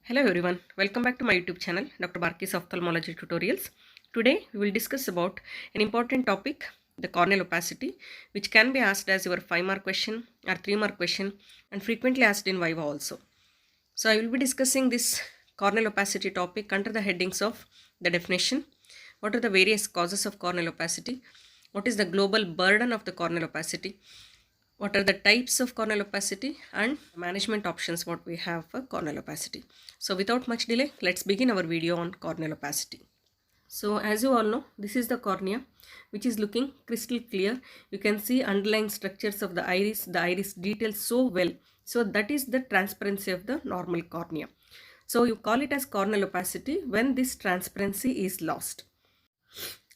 Hello everyone, welcome back to my YouTube channel, Dr. Barkis Ophthalmology Tutorials. Today we will discuss about an important topic, the corneal opacity, which can be asked as your 5-mark question or 3-mark question and frequently asked in Viva also. So I will be discussing this corneal opacity topic under the headings of the definition, what are the various causes of corneal opacity, what is the global burden of the corneal opacity, what are the types of corneal opacity and management options what we have for corneal opacity. So without much delay, let's begin our video on corneal opacity. So as you all know, this is the cornea which is looking crystal clear. You can see underlying structures of the iris details so well. So that is the transparency of the normal cornea. So you call it as corneal opacity when this transparency is lost.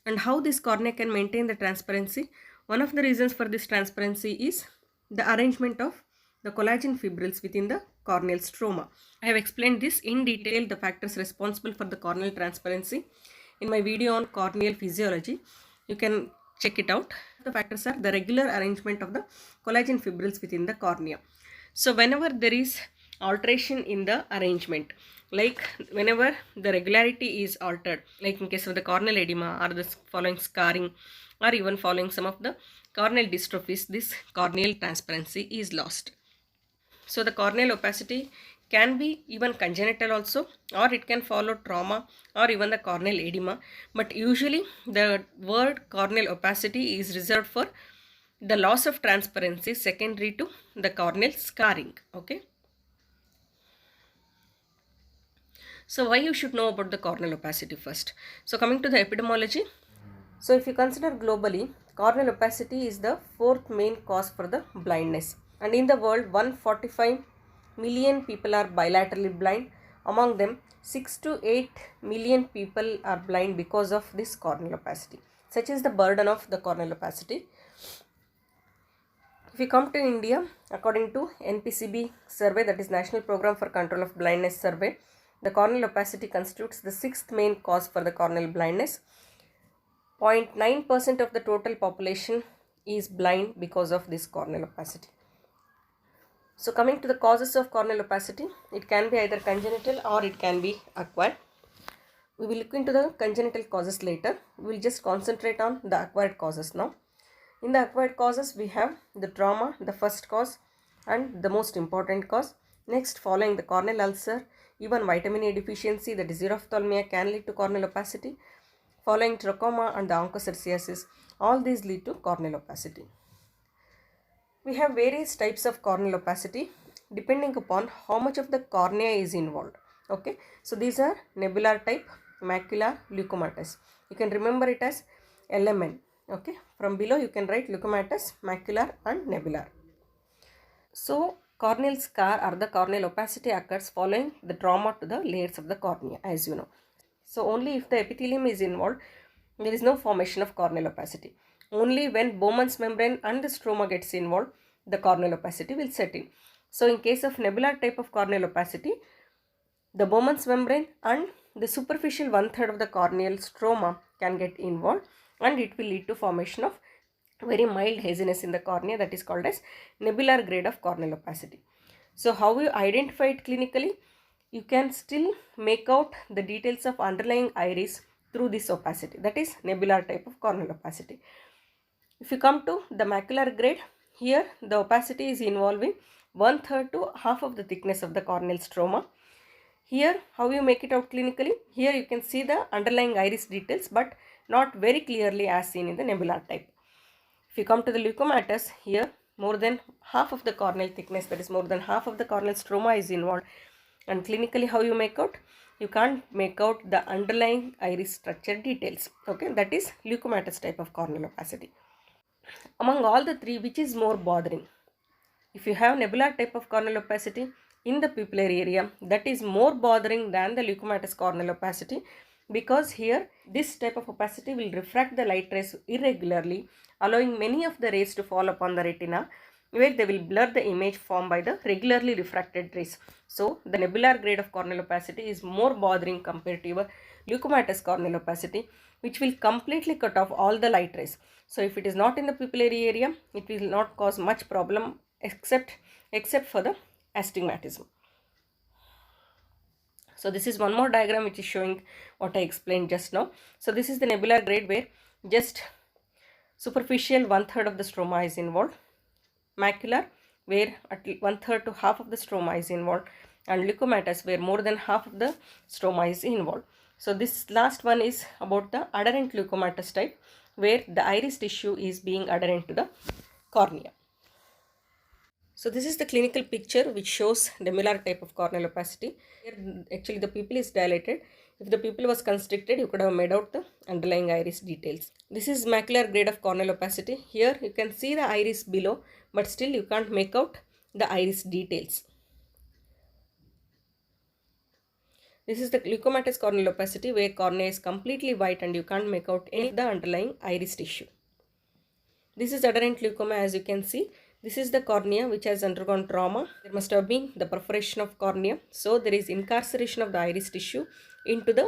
And how this cornea can maintain the transparency? One of the reasons for this transparency is the arrangement of the collagen fibrils within the corneal stroma. I have explained this in detail, the factors responsible for the corneal transparency, in my video on corneal physiology. You can check it out. The factors are the regular arrangement of the collagen fibrils within the cornea. So whenever there is alteration in the arrangement, like whenever the regularity is altered, like in case of the corneal edema or the following scarring or even following some of the corneal dystrophies, this corneal transparency is lost. So the corneal opacity can be even congenital also, or it can follow trauma or even the corneal edema, but usually the word corneal opacity is reserved for the loss of transparency secondary to the corneal scarring. Okay. So why you should know about the corneal opacity first? So coming to the epidemiology. So if you consider globally, corneal opacity is the 4th main cause for the blindness. And in the world, 145 million people are bilaterally blind. Among them, 6 to 8 million people are blind because of this corneal opacity. Such is the burden of the corneal opacity. If we come to India, according to NPCB survey, that is National Program for Control of Blindness survey, the corneal opacity constitutes the 6th main cause for the corneal blindness. 0.9% of the total population is blind because of this corneal opacity. So coming to the causes of corneal opacity, it can be either congenital or it can be acquired. We will look into the congenital causes later. We will just concentrate on the acquired causes now. In the acquired causes, we have the trauma, the first cause and the most important cause. Next, following the corneal ulcer, even vitamin A deficiency, that is xerophthalmia, can lead to corneal opacity. Following trachoma and the onchocerciasis, all these lead to corneal opacity. We have various types of corneal opacity depending upon how much of the cornea is involved. Okay, so these are nebular type, macular, leukomatous. You can remember it as LMN. Okay, from below you can write leukomatous, macular and nebular. So corneal scar or the corneal opacity occurs following the trauma to the layers of the cornea, as you know. So only if the epithelium is involved, there is no formation of corneal opacity. Only when Bowman's membrane and the stroma gets involved, the corneal opacity will set in. So in case of nebular type of corneal opacity, the Bowman's membrane and the superficial 1/3 of the corneal stroma can get involved and it will lead to formation of very mild haziness in the cornea, that is called as nebular grade of corneal opacity. So how you identify it clinically? You can still make out the details of underlying iris through this opacity, that is nebular type of corneal opacity. If you come to the macular grade, here the opacity is involving 1/3 to half of the thickness of the corneal stroma. Here how you make it out clinically? Here you can see the underlying iris details but not very clearly as seen in the nebular type. If you come to the leukomatous, here more than half of the corneal thickness, that is more than half of the corneal stroma is involved. And clinically how you make out? You can't make out the underlying iris structure details. Okay, that is leukomatous type of corneal opacity. Among all the three, which is more bothering? If you have nebular type of corneal opacity in the pupillary area, that is more bothering than the leukomatous corneal opacity, because here this type of opacity will refract the light rays irregularly, allowing many of the rays to fall upon the retina, where they will blur the image formed by the regularly refracted rays. So the nebular grade of corneal opacity is more bothering compared to your leukomatous corneal opacity, which will completely cut off all the light rays. So if it is not in the pupillary area, it will not cause much problem except for the astigmatism. So this is one more diagram which is showing what I explained just now. So this is the nebular grade where just superficial 1/3 of the stroma is involved, macular where at 1/3 to half of the stroma is involved, and leukomatous where more than half of the stroma is involved. So this last one is about the adherent leukomatous type where the iris tissue is being adherent to the cornea. So this is the clinical picture which shows nebular type of corneal opacity. Here actually the pupil is dilated. If the pupil was constricted, you could have made out the underlying iris details. This is macular grade of corneal opacity. Here you can see the iris below, but still you can't make out the iris details. This is the leukomatous corneal opacity where cornea is completely white and you can't make out any of the underlying iris tissue. This is adherent leukoma. As you can see, this is the cornea which has undergone trauma. There must have been the perforation of cornea. So there is incarceration of the iris tissue into the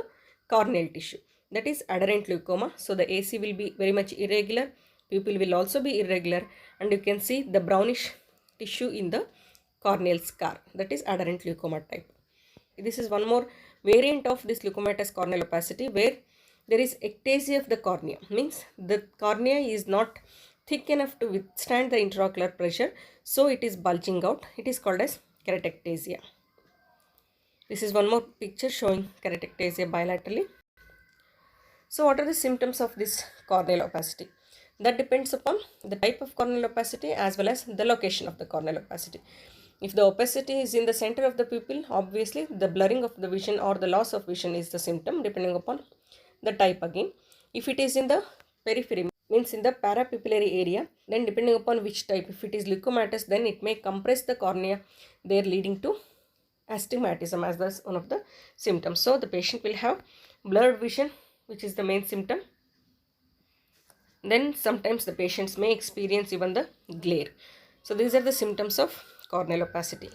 corneal tissue. That is adherent leukoma. So the AC will be very much irregular. Pupil will also be irregular. And you can see the brownish tissue in the corneal scar. That is adherent leukoma type. This is one more variant of this leukomatous corneal opacity where there is ectasia of the cornea. Means the cornea is not thick enough to withstand the intraocular pressure, so it is bulging out. It is called as keratectasia. This is one more picture showing keratectasia bilaterally. So what are the symptoms of this corneal opacity? That depends upon the type of corneal opacity as well as the location of the corneal opacity. If the opacity is in the center of the pupil, obviously the blurring of the vision or the loss of vision is the symptom depending upon the type again. If it is in the periphery, means in the parapupillary area, then depending upon which type, if it is leukomatous, then it may compress the cornea there leading to astigmatism as one of the symptoms. So the patient will have blurred vision, which is the main symptom. Then sometimes the patients may experience even the glare. So these are the symptoms of corneal opacity.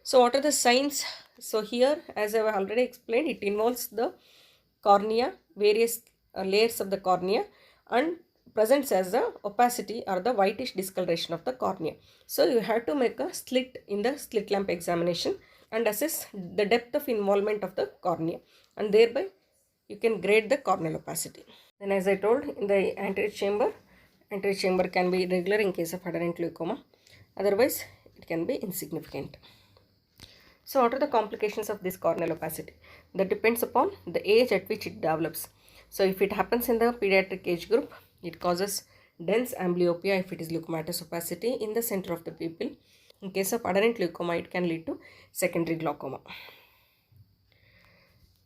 So what are the signs? So here, as I have already explained, it involves the cornea, various layers of the cornea, and presents as the opacity or the whitish discoloration of the cornea. So you have to make a slit in the slit lamp examination and assess the depth of involvement of the cornea, and thereby you can grade the corneal opacity. Then as I told, in the anterior chamber can be regular in case of adherent leukoma, otherwise it can be insignificant. So what are the complications of this corneal opacity? That depends upon the age at which it develops. So if it happens in the pediatric age group, it causes dense amblyopia if it is leukomatous opacity in the center of the pupil. In case of adherent leukoma, it can lead to secondary glaucoma.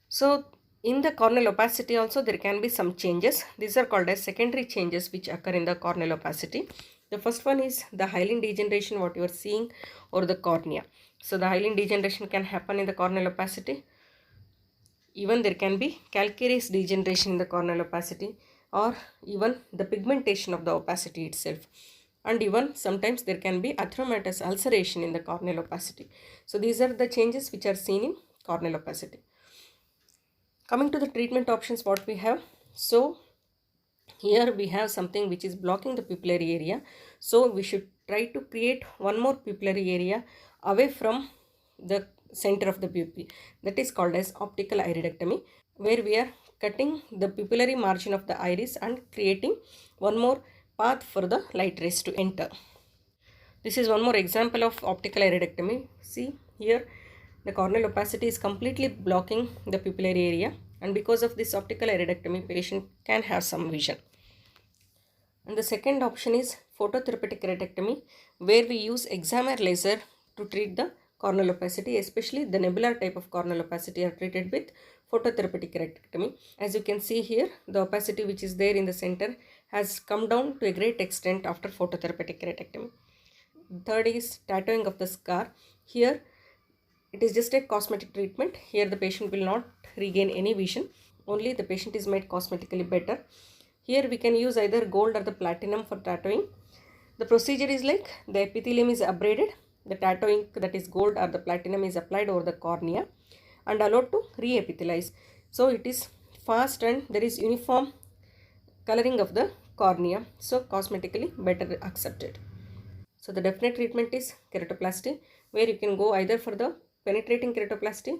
So in the corneal opacity also there can be some changes. These are called as secondary changes which occur in the corneal opacity. The first one is the hyaline degeneration, what you are seeing over the cornea. So the hyaline degeneration can happen in the corneal opacity. Even there can be calcareous degeneration in the corneal opacity, or even the pigmentation of the opacity itself. And even sometimes there can be atheromatous ulceration in the corneal opacity. So these are the changes which are seen in corneal opacity. Coming to the treatment options, what we have. So here we have something which is blocking the pupillary area. So we should try to create one more pupillary area away from the center of the pupil. That is called as optical iridectomy, where we are cutting the pupillary margin of the iris and creating one more path for the light rays to enter. This is one more example of optical iridectomy. See here, the corneal opacity is completely blocking the pupillary area, and because of this optical iridectomy, patient can have some vision. And the second option is phototherapeutic keratectomy, where we use excimer laser to treat the corneal opacity, especially the nebular type of corneal opacity are treated with phototherapeutic keratectomy. As you can see here, the opacity which is there in the center has come down to a great extent after phototherapeutic keratectomy. Third is tattooing of the scar. Here it is just a cosmetic treatment. Here the patient will not regain any vision, only the patient is made cosmetically better. Here we can use either gold or the platinum for tattooing. The procedure is like the epithelium is abraded, the tattoo ink that is gold or the platinum is applied over the cornea and allowed to re-epithelize. So it is fast and there is uniform coloring of the cornea, so cosmetically better accepted. So the definite treatment is keratoplasty, where you can go either for the penetrating keratoplasty,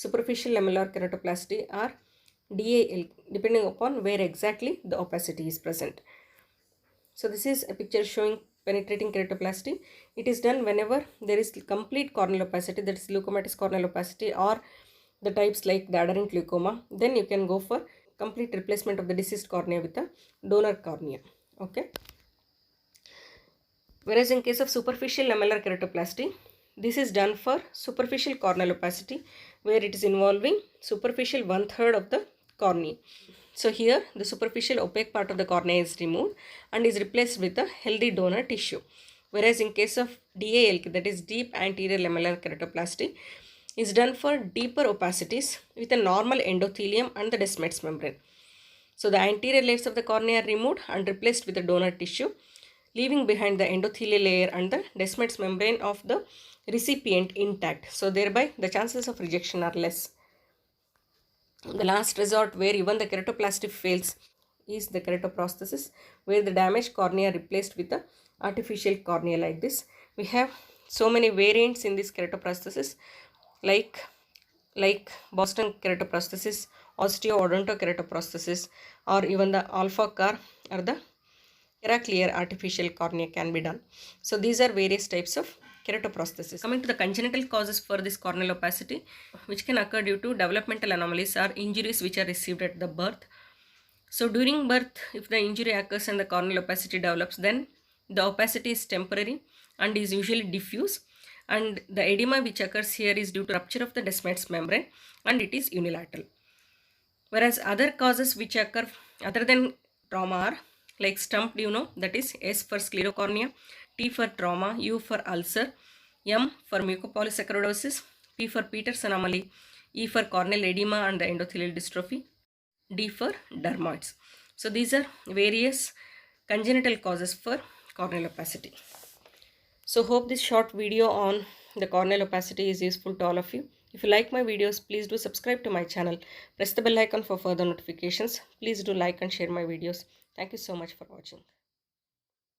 superficial lamellar keratoplasty, or DAL, depending upon where exactly the opacity is present. So this is a picture showing penetrating keratoplasty. It is done whenever there is complete corneal opacity, that is leukomatous corneal opacity, or the types like the adherent leukoma. Then you can go for complete replacement of the deceased cornea with a donor cornea. Okay. Whereas in case of superficial lamellar keratoplasty, this is done for superficial corneal opacity, where it is involving superficial 1/3 of the cornea. So here the superficial opaque part of the cornea is removed and is replaced with a healthy donor tissue. Whereas in case of DAL, that is deep anterior lamellar keratoplasty, is done for deeper opacities with a normal endothelium and the Descemet's membrane. So the anterior layers of the cornea are removed and replaced with the donor tissue, leaving behind the endothelial layer and the Descemet's membrane of the recipient intact. So thereby the chances of rejection are less. The last resort where even the keratoplasty fails is the keratoprosthesis, where the damaged cornea replaced with the artificial cornea like this. We have so many variants in this keratoprosthesis, like Boston keratoprosthesis, osteo-odontokeratoprosthesis, or even the alpha car or the Keraclear artificial cornea can be done. So these are various types of keratoprosthesis. Coming to the congenital causes for this corneal opacity, which can occur due to developmental anomalies or injuries which are received at the birth. So during birth, if the injury occurs and the corneal opacity develops, then the opacity is temporary and is usually diffuse, and the edema which occurs here is due to rupture of the Descemet's membrane and it is unilateral. Whereas other causes which occur other than trauma are like stump duno, that is S for sclerocornea, T for trauma, U for ulcer, M for mucopolysaccharidosis, P for Peters anomaly, E for corneal edema and the endothelial dystrophy, D for dermoids. So these are various congenital causes for corneal opacity. So hope this short video on the corneal opacity is useful to all of you. If you like my videos, please do subscribe to my channel. Press the bell icon for further notifications. Please do like and share my videos. Thank you so much for watching.